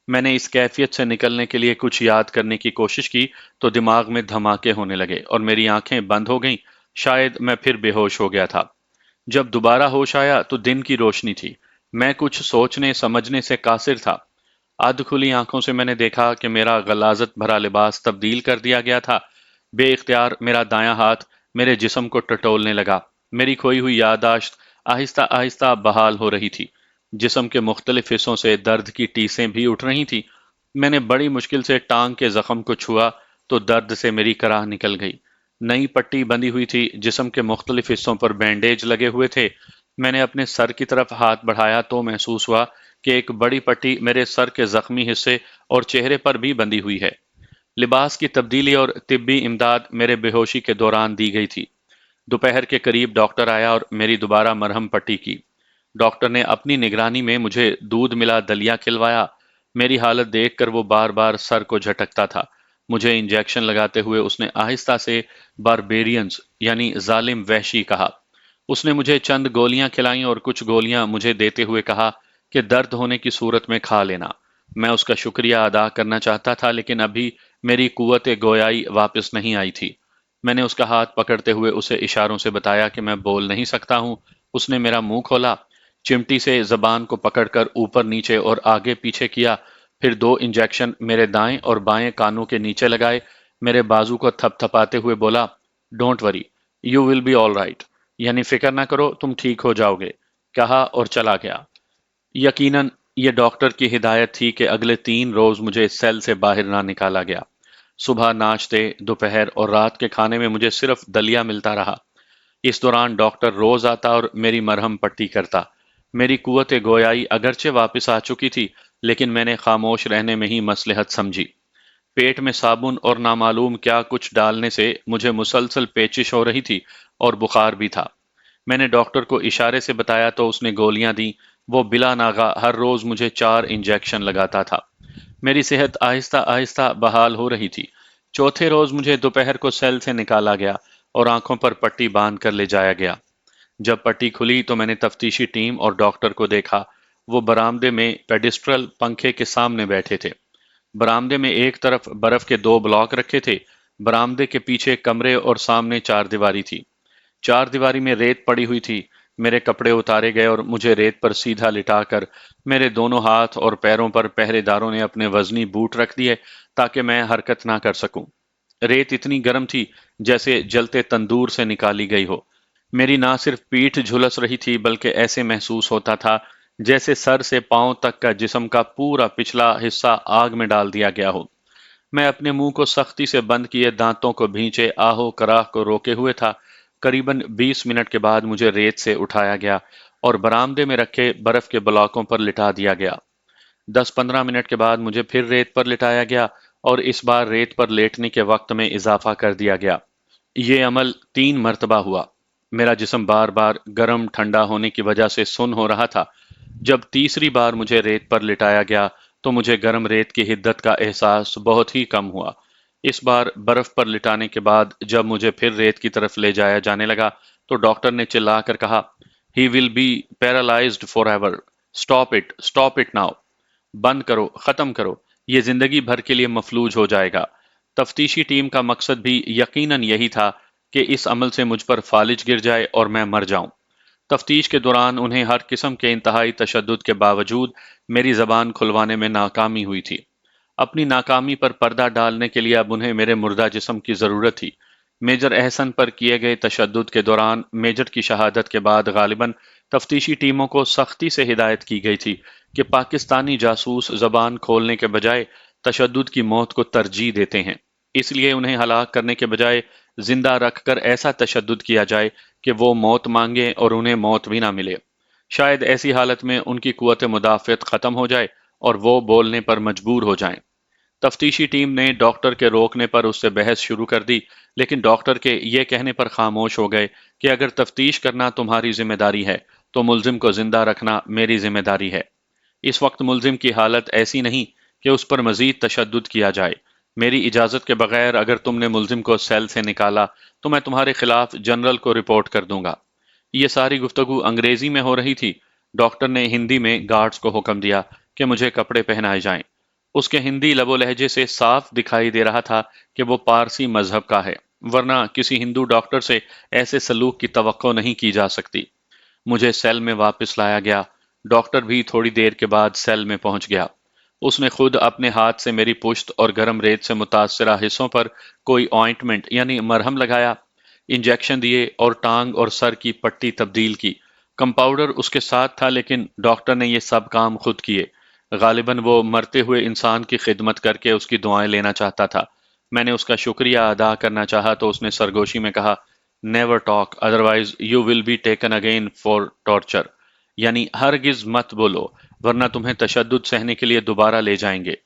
मैंने इस कैफियत से निकलने के लिए कुछ याद करने की कोशिश की तो दिमाग में धमाके होने लगे और मेरी आंखें बंद हो गईं। शायद मैं फिर बेहोश हो गया था। जब दोबारा होश आया तो दिन की रोशनी थी। मैं कुछ सोचने समझने से कासिर था। अध खुली आंखों से मैंने देखा कि मेरा गलाजत भरा लिबास तब्दील कर दिया गया था। बेइख्तियार मेरा दायां हाथ मेरे जिस्म को टटोलने लगा। मेरी खोई हुई याददाश्त आहिस्ता आहिस्ता बहाल हो रही थी। जिस्म के मुख्तलिफ हिस्सों से दर्द की टीसें भी उठ रही थीं। मैंने बड़ी मुश्किल से टांग के जख्म को छुआ तो दर्द से मेरी कराह निकल गई। नई पट्टी बंधी हुई थी, जिस्म के मुख्तलिफ हिस्सों पर बैंडेज लगे हुए थे। मैंने अपने सर की तरफ हाथ बढ़ाया तो महसूस हुआ कि एक बड़ी पट्टी मेरे सर के जख्मी हिस्से और चेहरे पर भी बंधी हुई है। लिबास की तब्दीली और तिब्बी इमदाद मेरे बेहोशी के दौरान दी गई थी। दोपहर के करीब डॉक्टर आया और मेरी दोबारा मरहम पट्टी की। डॉक्टर ने अपनी निगरानी में मुझे दूध मिला दलिया खिलवाया। मेरी हालत देखकर वो बार बार सर को झटकता था। मुझे इंजेक्शन लगाते हुए उसने आहिस्ता से बारबेरियंस यानी जालिम वहशी कहा। उसने मुझे चंद गोलियां खिलाईं और कुछ गोलियां मुझे देते हुए कहा कि दर्द होने की सूरत में खा लेना। मैं उसका शुक्रिया अदा करना चाहता था, लेकिन अभी मेरी कुव्वत गोयाई वापस नहीं आई थी। मैंने उसका हाथ पकड़ते हुए उसे इशारों से बताया कि मैं बोल नहीं सकता हूं। उसने मेरा मुंह खोला, चिमटी से जबान को पकड़कर ऊपर नीचे और आगे पीछे किया। फिर दो इंजेक्शन मेरे दाएं और बाएं कानों के नीचे लगाए। मेरे बाजू को थपथपाते हुए बोला, don't worry, you will be all right, यानी फिक्र ना करो, तुम ठीक हो जाओगे, कहा और चला गया। यकीनन ये डॉक्टर की हिदायत थी कि अगले 3 रोज मुझे इस सेल से बाहर ना निकाला गया। सुबह नाश्ते, दोपहर और रात के खाने में मुझे सिर्फ दलिया मिलता रहा। इस दौरान डॉक्टर रोज आता और मेरी मरहम पट्टी करता। मेरी कुव्वत गोयाई अगरचे वापस आ चुकी थी, लेकिन मैंने खामोश रहने में ही मसलहत समझी। पेट में साबुन और नामालूम क्या कुछ डालने से मुझे मुसलसल पेचिश हो रही थी और बुखार भी था। मैंने डॉक्टर को इशारे से बताया तो उसने गोलियां दी। वो बिला नागा हर रोज मुझे 4 इंजेक्शन लगाता था। मेरी सेहत आहिस्ता आहिस्ता बहाल हो रही थी। चौथे रोज मुझे दोपहर को सेल से निकाला गया और आंखों पर पट्टी बांध कर ले जाया गया। जब पट्टी खुली तो मैंने तफ्तीशी टीम और डॉक्टर को देखा। वो बरामदे में पेडिस्ट्रल पंखे के सामने बैठे थे। बरामदे में एक तरफ बर्फ के 2 ब्लॉक रखे थे। बरामदे के पीछे कमरे और सामने चारदीवारी थी। चारदीवारी में रेत पड़ी हुई थी। मेरे कपड़े उतारे गए और मुझे रेत पर सीधा लिटाकर मेरे दोनों हाथ और पैरों पर पहरेदारों ने अपने वजनी बूट रख दिए ताकि मैं हरकत ना कर सकूं। रेत इतनी गर्म थी जैसे जलते तंदूर से निकाली गई हो। मेरी ना सिर्फ पीठ झुलस रही थी, बल्कि ऐसे महसूस होता था जैसे सर से पांव तक का जिस्म का पूरा पिछला हिस्सा आग में डाल दिया गया हो। मैं अपने मुंह को सख्ती से बंद किए दांतों को भींचे आहो कराह को रोके हुए था। करीबन 20 मिनट के बाद मुझे रेत से उठाया गया और बरामदे में रखे बर्फ के ब्लॉकों पर लिटा दिया गया। 10-15 मिनट के बाद मुझे फिर रेत पर लिटाया गया और इस बार रेत पर लेटने के वक्त में इजाफा कर दिया गया। ये अमल 3 मरतबा हुआ। मेरा जिस्म बार बार गर्म ठंडा होने की वजह से सुन्न हो रहा था। जब तीसरी बार मुझे रेत पर लिटाया गया तो मुझे गर्म रेत की हिद्दत का एहसास बहुत ही कम हुआ। इस बार बर्फ पर लिटाने के बाद जब मुझे फिर रेत की तरफ ले जाया जाने लगा तो डॉक्टर ने चिल्लाकर कहा, he will be paralysed for ever, stop it now, बंद करो, खत्म करो, ये जिंदगी भर के लिए मफलूज हो जाएगा। तफ्तीशी टीम का मकसद भी यकीनन यही था कि इस अमल से मुझ पर फालिज गिर जाए और मैं मर जाऊं। तफ्तीश के दौरान उन्हें हर किस्म के इंतहाई तशद्दुद के बावजूद मेरी जबान खुलवाने में नाकामी हुई थी। अपनी नाकामी पर पर्दा डालने के लिए अब उन्हें मेरे मुर्दा जिस्म की जरूरत थी। मेजर एहसन पर किए गए तशद्दुद के दौरान मेजर की शहादत के बाद गालिबन तफ्तीशी टीमों को सख्ती से हिदायत की गई थी कि पाकिस्तानी जासूस जबान खोलने के बजाय तशद्दुद की मौत को तरजीह देते हैं। इसलिए उन्हें हलाक करने के बजाय जिंदा रखकर ऐसा तशद्दुद किया जाए कि वो मौत मांगे और उन्हें मौत भी ना मिले। शायद ऐसी हालत में उनकी कुव्वत मुदाफ़त ख़त्म हो जाए और वो बोलने पर मजबूर हो जाएं। तफ्तीशी टीम ने डॉक्टर के रोकने पर उससे बहस शुरू कर दी, लेकिन डॉक्टर के ये कहने पर खामोश हो गए कि अगर तफ्तीश करना तुम्हारी जिम्मेदारी है तो मुलजिम को जिंदा रखना मेरी जिम्मेदारी है। इस वक्त मुलजिम की हालत ऐसी नहीं कि उस पर मजीद तशद्दुद किया जाए। मेरी इजाज़त के बगैर अगर तुमने मुलजिम को सेल से निकाला तो मैं तुम्हारे खिलाफ जनरल को रिपोर्ट कर दूंगा। ये सारी गुफ्तगू अंग्रेजी में हो रही थी। डॉक्टर ने हिंदी में गार्ड्स को हुक्म दिया कि मुझे कपड़े पहनाए जाएं। उसके हिंदी लबो लहजे से साफ दिखाई दे रहा था कि वो पारसी मजहब का है, वरना किसी हिंदू डॉक्टर से ऐसे सलूक की तवक्को नहीं की जा सकती। मुझे सेल में वापस लाया गया। डॉक्टर भी थोड़ी देर के बाद सेल में पहुंच गया। उसने खुद अपने हाथ से मेरी पुश्त और गर्म रेत से मुतासरा हिस्सों पर कोई ऑइंटमेंट यानी मरहम लगाया, इंजेक्शन दिए और टांग और सर की पट्टी तब्दील की। कंपाउंडर उसके साथ था, लेकिन डॉक्टर ने ये सब काम खुद किए। गालिबन वो मरते हुए इंसान की खिदमत करके उसकी दुआएं लेना चाहता था। मैंने उसका शुक्रिया अदा करना चाहा तो उसने सरगोशी में कहा, never talk otherwise you will be taken again for torture, यानी हरगिज मत बोलो वरना तुम्हें तशद्दुद सहने के लिए दोबारा ले जाएंगे।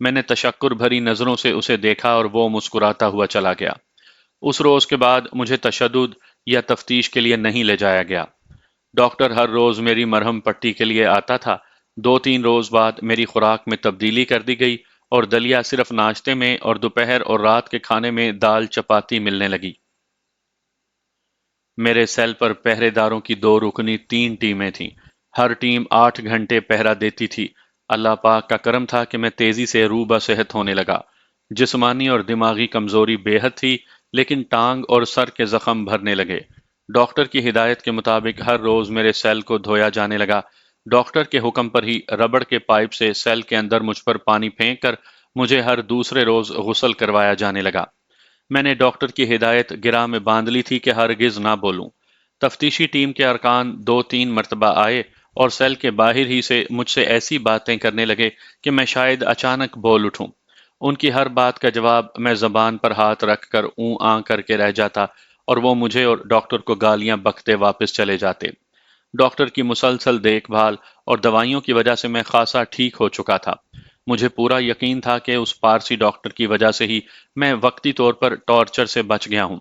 मैंने तशक्कुर भरी नजरों से उसे देखा और वो मुस्कुराता हुआ चला गया। उस रोज के बाद मुझे तशद्दुद या तफ्तीश के लिए नहीं ले जाया गया। डॉक्टर हर रोज मेरी मरहम पट्टी के लिए आता था। 2-3 रोज बाद मेरी खुराक में तब्दीली कर दी गई और दलिया सिर्फ नाश्ते में और दोपहर और रात के खाने में दाल चपाती मिलने लगी। मेरे सेल पर पहरेदारों की 2 रुकनी 3 टीमें थीं। हर टीम 8 घंटे पहरा देती थी। अल्लाह पाक का करम था कि मैं तेजी से रूबा सेहत होने लगा। जिस्मानी और दिमागी कमजोरी बेहद थी, लेकिन टांग और सर के जख्म भरने लगे। डॉक्टर की हिदायत के मुताबिक हर रोज मेरे सेल को धोया जाने लगा। डॉक्टर के हुक्म पर ही रबड़ के पाइप से सेल के अंदर मुझ पर पानी फेंक कर मुझे हर दूसरे रोज गुस्ल करवाया जाने लगा। मैंने डॉक्टर की हिदायत गिरा में बांध ली थी कि हरगिज ना बोलूं। तफ्तीशी टीम के अरकान 2-3 मरतबा आए और सेल के बाहर ही से मुझसे ऐसी बातें करने लगे कि मैं शायद अचानक बोल उठूं। उनकी हर बात का जवाब मैं जबान पर हाथ रखकर ऊं आं करके रह जाता और वो मुझे और डॉक्टर को गालियां बकते वापस चले जाते। डॉक्टर की मुसलसल देखभाल और दवाइयों की वजह से मैं खासा ठीक हो चुका था। मुझे पूरा यकीन था कि उस पारसी डॉक्टर की वजह से ही मैं वक्ती तौर पर टॉर्चर से बच गया हूं।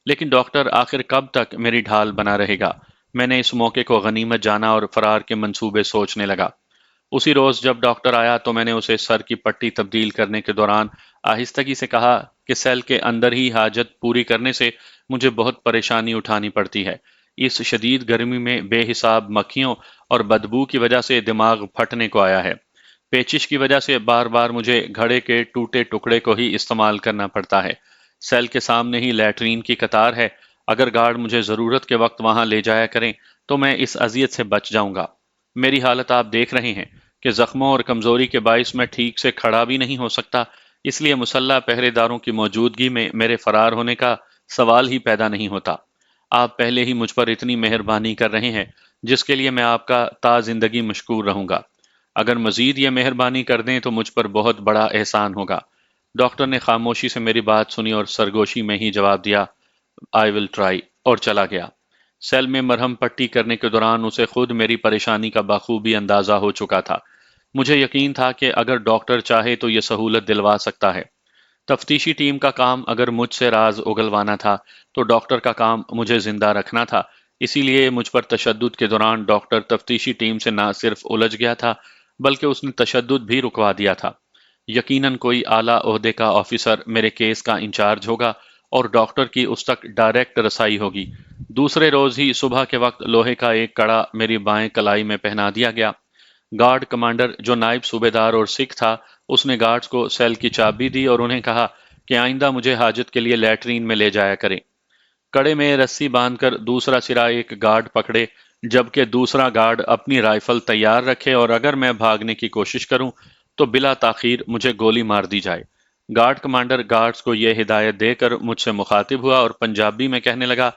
लेकिन डॉक्टर आखिर कब तक मेरी ढाल बना रहेगा? मैंने इस मौके को गनीमत जाना और फरार के मंसूबे सोचने लगा। उसी रोज जब डॉक्टर आया तो मैंने उसे सर की पट्टी तब्दील करने के दौरान आहिस्तगी से कहा कि सेल के अंदर ही हाजत पूरी करने से मुझे बहुत परेशानी उठानी पड़ती है। इस शदीद गर्मी में बेहिसाब मक्खियों और बदबू की वजह से दिमाग फटने को आया है। पेचिश की वजह से बार बार मुझे घड़े के टूटे टुकड़े को ही इस्तेमाल करना पड़ता है। सेल के सामने ही लैट्रीन की कतार है। अगर गार्ड मुझे जरूरत के वक्त वहां ले जाया करें तो मैं इस अजियत से बच जाऊंगा। मेरी हालत आप देख रहे हैं कि जख्मों और कमजोरी के बायस मैं ठीक से खड़ा भी नहीं हो सकता। इसलिए मुसल्ला पहरेदारों की मौजूदगी में मेरे फरार होने का सवाल ही पैदा नहीं होता। आप पहले ही मुझ पर इतनी मेहरबानी कर रहे हैं, जिसके लिए मैं आपका ता जिंदगी मशकूर रहूंगा। अगर मजीद ये मेहरबानी कर दें तो मुझ पर बहुत बड़ा एहसान होगा। डॉक्टर ने खामोशी से मेरी बात सुनी और सरगोशी में ही जवाब दिया, आई विल ट्राई, और चला गया। सेल में मरहम पट्टी करने के दौरान उसे खुद मेरी परेशानी का बखूबी अंदाजा हो चुका था। मुझे यकीन था कि अगर डॉक्टर चाहे तो ये सहूलत दिलवा सकता है। तफ्तीशी टीम का काम अगर मुझसे राज उगलवाना था तो डॉक्टर का काम मुझे जिंदा रखना था। इसीलिए मुझ पर तशद्दुद के दौरान डॉक्टर तफ्तीशी टीम से ना सिर्फ उलझ गया था, बल्कि उसने तशद्दुद भी रुकवा दिया था। यकीनन कोई आला ओहदे का ऑफिसर मेरे केस का इंचार्ज होगा और डॉक्टर की उस तक डायरेक्ट रसाई होगी। दूसरे रोज ही सुबह के वक्त लोहे का एक कड़ा मेरी बाएं कलाई में पहना दिया गया। गार्ड कमांडर जो नायब सूबेदार और सिख था, उसने गार्ड्स को सेल की चाबी दी और उन्हें कहा कि आइंदा मुझे हाजत के लिए लैट्रीन में ले जाया करें। कड़े में रस्सी बांधकर दूसरा सिरा एक गार्ड पकड़े, जबकि दूसरा गार्ड अपनी राइफल तैयार रखे और अगर मैं भागने की कोशिश करूं तो बिला ताखीर मुझे गोली मार दी जाए। गार्ड कमांडर गार्ड्स को यह हिदायत देकर मुझसे मुखातिब हुआ और पंजाबी में कहने लगा,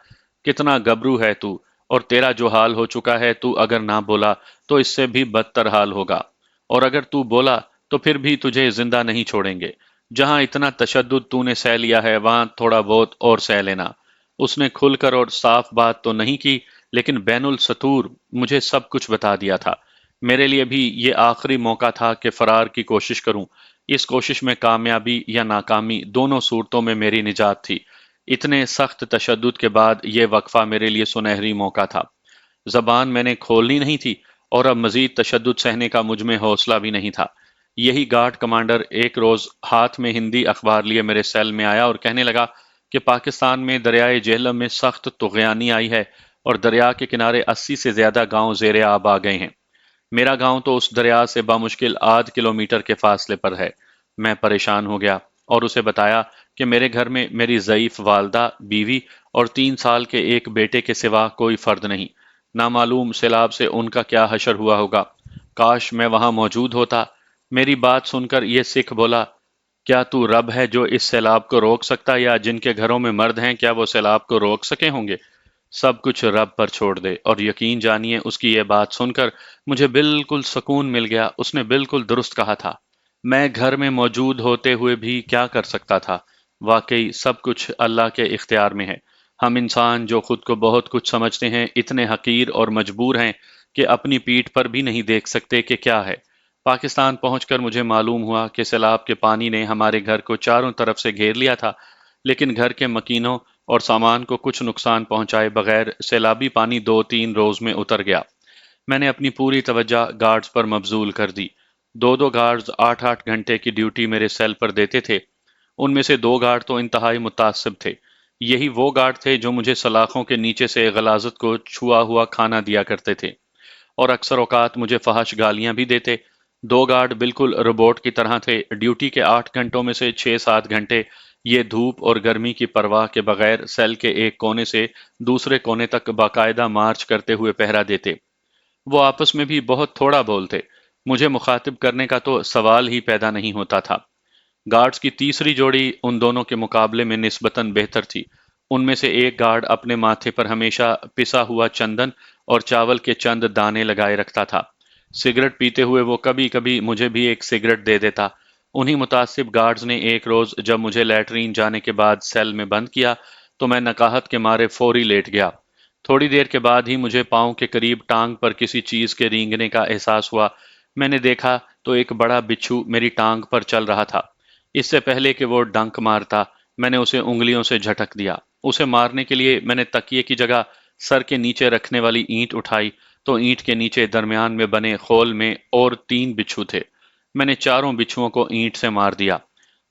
कितना गबरू है तू, और तेरा जो हाल हो चुका है, तू अगर ना बोला तो इससे भी बदतर हाल होगा, और अगर तू बोला तो फिर भी तुझे जिंदा नहीं छोड़ेंगे। जहां इतना तशद्दुद तूने सह लिया है वहां थोड़ा बहुत और सह लेना। उसने खुलकर और साफ बात तो नहीं की, लेकिन बैनुल सतूर मुझे सब कुछ बता दिया था। मेरे लिए भी ये आखिरी मौका था कि फरार की कोशिश करूं। इस कोशिश में कामयाबी या नाकामी दोनों सूरतों में मेरी निजात थी। इतने सख्त तशद्दुद के बाद ये वक्फा मेरे लिए सुनहरी मौका था। जबान मैंने खोलनी नहीं थी और अब मजीद तशद्दुद सहने का मुझ में हौसला भी नहीं था। यही गार्ड कमांडर एक रोज हाथ में हिंदी अखबार लिए मेरे सेल में आया और कहने लगा कि पाकिस्तान में दरियाए जेहलम में सख्त तुगयानी आई है और दरिया के किनारे 80 से ज्यादा गांव जेर आब आ गए हैं। मेरा गांव तो उस दरिया से बामुश्किल आध किलोमीटर के फासले पर है। मैं परेशान हो गया और उसे बताया कि मेरे घर में मेरी ज़ईफ वालदा, बीवी और 3 साल के एक बेटे के सिवा कोई फर्द नहीं। नामालूम सैलाब से उनका क्या हशर हुआ होगा। काश मैं वहां मौजूद होता। मेरी बात सुनकर ये सिख बोला, क्या तू रब है जो इस सैलाब को रोक सकता, या जिनके घरों में मर्द हैं क्या वो सैलाब को रोक सके होंगे? सब कुछ रब पर छोड़ दे। और यकीन जानिए, उसकी ये बात सुनकर मुझे बिल्कुल सुकून मिल गया। उसने बिल्कुल दुरुस्त कहा था। मैं घर में मौजूद होते हुए भी क्या कर सकता था? वाकई सब कुछ अल्लाह के इख्तियार में है। हम इंसान जो खुद को बहुत कुछ समझते हैं, इतने हकीर और मजबूर हैं कि अपनी पीठ पर भी नहीं देख सकते कि क्या है। पाकिस्तान पहुंचकर मुझे मालूम हुआ कि सैलाब के पानी ने हमारे घर को चारों तरफ से घेर लिया था, लेकिन घर के मकीनों और सामान को कुछ नुकसान पहुंचाए बगैर सैलाबी पानी 2-3 रोज में उतर गया। मैंने अपनी पूरी तवज्जो गार्ड्स पर मबजूल कर दी। दो दो गार्ड्स 8-8 घंटे की ड्यूटी मेरे सेल पर देते थे। उनमें से 2 गार्ड तो इंतहाई मुतासिब थे। यही वो गार्ड थे जो मुझे सलाखों के नीचे से गलाजत को छुआ हुआ खाना दिया करते थे और अक्सर औकात मुझे फहश गालियां भी देते। 2 गार्ड बिल्कुल रोबोट की तरह थे। ड्यूटी के 8 घंटों में से 6-7 घंटे ये धूप और गर्मी की परवाह के बगैर सेल के एक कोने से दूसरे कोने तक बाकायदा मार्च करते हुए पहरा देते। वो आपस में भी बहुत थोड़ा बोलते। मुझे मुखातिब करने का तो सवाल ही पैदा नहीं होता था। गार्ड्स की तीसरी जोड़ी उन दोनों के मुकाबले में निस्बतन बेहतर थी। उनमें से एक गार्ड अपने माथे पर हमेशा पिसा हुआ चंदन और चावल के चंद दाने लगाए रखता था। सिगरेट पीते हुए वो कभी कभी मुझे भी एक सिगरेट दे देता। उन्हीं मुतासिब गार्ड्स ने एक रोज जब मुझे लैट्रीन जाने के बाद सेल में बंद किया तो मैं नकाहत के मारे फौरी लेट गया। थोड़ी देर के बाद ही मुझे पांव के करीब टांग पर किसी चीज के रेंगने का एहसास हुआ। मैंने देखा तो एक बड़ा बिच्छू मेरी टांग पर चल रहा था। इससे पहले कि वो डंक मारता, मैंने उसे उंगलियों से झटक दिया। उसे मारने के लिए मैंने तकिए की जगह सर के नीचे रखने वाली ईंट उठाई तो ईंट के नीचे दरमियान में बने खोल में और 3 बिच्छू थे। मैंने चारों बिच्छुओं को ईंट से मार दिया।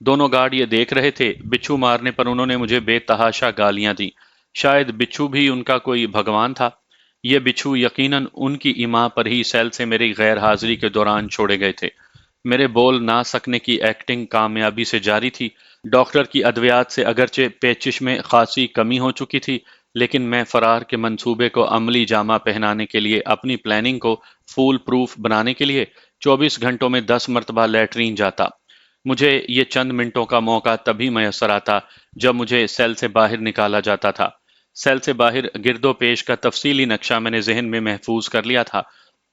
दोनों गार्ड ये देख रहे थे। बिच्छू मारने पर उन्होंने मुझे बेतहाशा गालियां दी। शायद बिच्छू भी उनका कोई भगवान था। ये बिच्छू यकीनन उनकी इमा पर ही सेल से मेरी गैर हाजिरी के दौरान छोड़े गए थे। मेरे बोल ना सकने की एक्टिंग कामयाबी से जारी थी। डॉक्टर की अद्वियात से अगरचे पेचिश में खासी कमी हो चुकी थी, लेकिन मैं फरार के मंसूबे को अमली जामा पहनाने के लिए, अपनी प्लानिंग को फूल प्रूफ बनाने के लिए 24 घंटों में 10 मरतबा लैट्रीन जाता। मुझे ये चंद मिनटों का मौका तभी मैसर आता जब मुझे सेल से बाहर निकाला जाता था। सेल से बाहर गिरदो पेश का तफसीली नक्शा मैंने जहन में महफूज कर लिया था।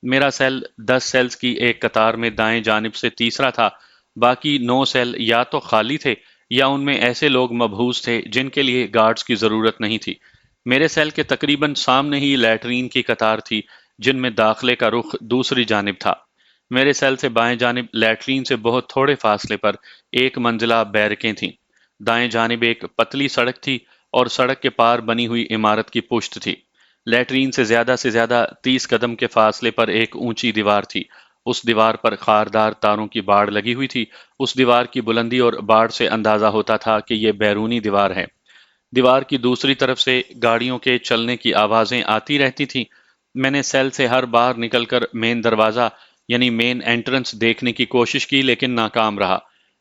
मेरा सेल 10 सेल्स की एक कतार में दाएं जानिब से तीसरा था। बाकी 9 सेल या तो खाली थे या उनमें ऐसे लोग मबहूस थे जिनके लिए गार्ड्स की जरूरत नहीं थी। मेरे सेल के तकरीबन सामने ही लैट्रीन की कतार थी, जिनमें दाखिले का रुख दूसरी जानिब था। मेरे सेल से बाएं जानिब लैट्रीन से बहुत थोड़े फासले पर एक मंजिला बैरकें थीं। दाएं जानिब एक पतली सड़क थी और सड़क के पार बनी हुई इमारत की पुश्त थी। लैट्रीन से ज्यादा 30 कदम के फासले पर एक ऊंची दीवार थी اس دیوار پر خاردار تاروں کی باڑ لگی ہوئی تھی۔ اس دیوار کی بلندی اور باڑ سے اندازہ ہوتا تھا کہ یہ بیرونی دیوار ہے۔ دیوار کی دوسری طرف سے گاڑیوں کے چلنے کی آوازیں آتی رہتی تھیں۔ میں نے سیل سے ہر بار نکل کر مین دروازہ یعنی مین انٹرنس دیکھنے کی کوشش کی، لیکن ناکام رہا۔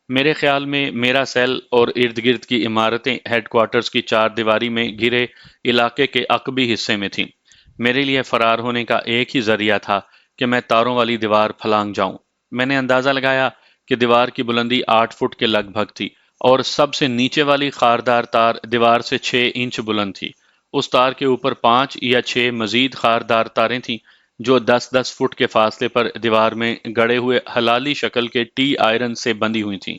میرے خیال میں میرا سیل اور ارد گرد کی عمارتیں ہیڈ کوارٹرز کی چار دیواری میں گھرے علاقے کے عقبی حصے میں تھیں۔ میرے لیے فرار ہونے کا ایک ہی ذریعہ تھا کہ میں تاروں والی دیوار پھلانگ جاؤں۔ میں نے اندازہ لگایا کہ دیوار کی بلندی 8 فٹ کے لگ بھگ تھی اور سب سے نیچے والی خاردار تار دیوار سے 6 انچ بلند تھی۔ اس تار کے اوپر 5 یا 6 مزید خاردار تاریں تھیں جو 10 10 فٹ کے فاصلے پر دیوار میں گڑے ہوئے حلالی شکل کے ٹی آئرن سے بندھی ہوئی تھیں۔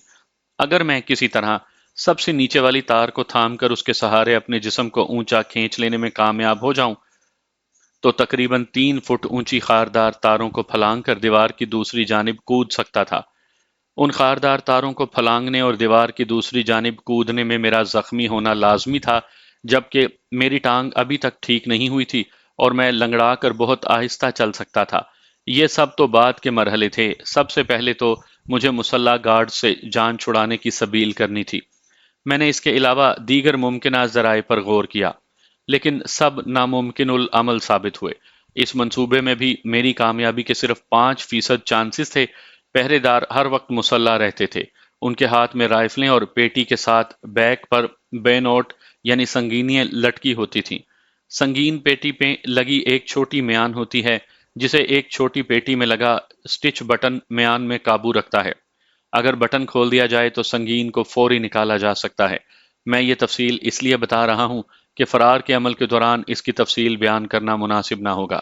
اگر میں کسی طرح سب سے نیچے والی تار کو تھام کر اس کے سہارے اپنے جسم کو اونچا کھینچ لینے میں کامیاب ہو جاؤں تو تقریباً 3 فٹ اونچی خاردار تاروں کو پھلانگ کر دیوار کی دوسری جانب کود سکتا تھا۔ ان خاردار تاروں کو پھلانگنے اور دیوار کی دوسری جانب کودنے میں میرا زخمی ہونا لازمی تھا، جبکہ میری ٹانگ ابھی تک ٹھیک نہیں ہوئی تھی اور میں لنگڑا کر بہت آہستہ چل سکتا تھا۔ یہ سب تو بعد کے مرحلے تھے۔ سب سے پہلے تو مجھے مسلح گارڈ سے جان چھڑانے کی سبیل کرنی تھی۔ میں نے اس کے علاوہ دیگر ممکنہ ذرائع پر غور کیا، لیکن سب ناممکن العمل ثابت ہوئے۔ اس منصوبے میں بھی میری کامیابی کے صرف 5% چانسز تھے۔ پہرے دار ہر وقت مسلح رہتے تھے۔ ان کے ہاتھ میں رائفلیں اور پیٹی کے ساتھ بیک پر بے نوٹ یعنی سنگینیاں لٹکی ہوتی تھیں۔ سنگین پیٹی پہ لگی ایک چھوٹی میان ہوتی ہے جسے ایک چھوٹی پیٹی میں لگا سٹچ بٹن میان میں قابو رکھتا ہے۔ اگر بٹن کھول دیا جائے تو سنگین کو فوری نکالا جا سکتا ہے۔ میں یہ تفصیل اس لیے بتا رہا ہوں کہ فرار کے عمل کے دوران اس کی تفصیل بیان کرنا مناسب نہ ہوگا۔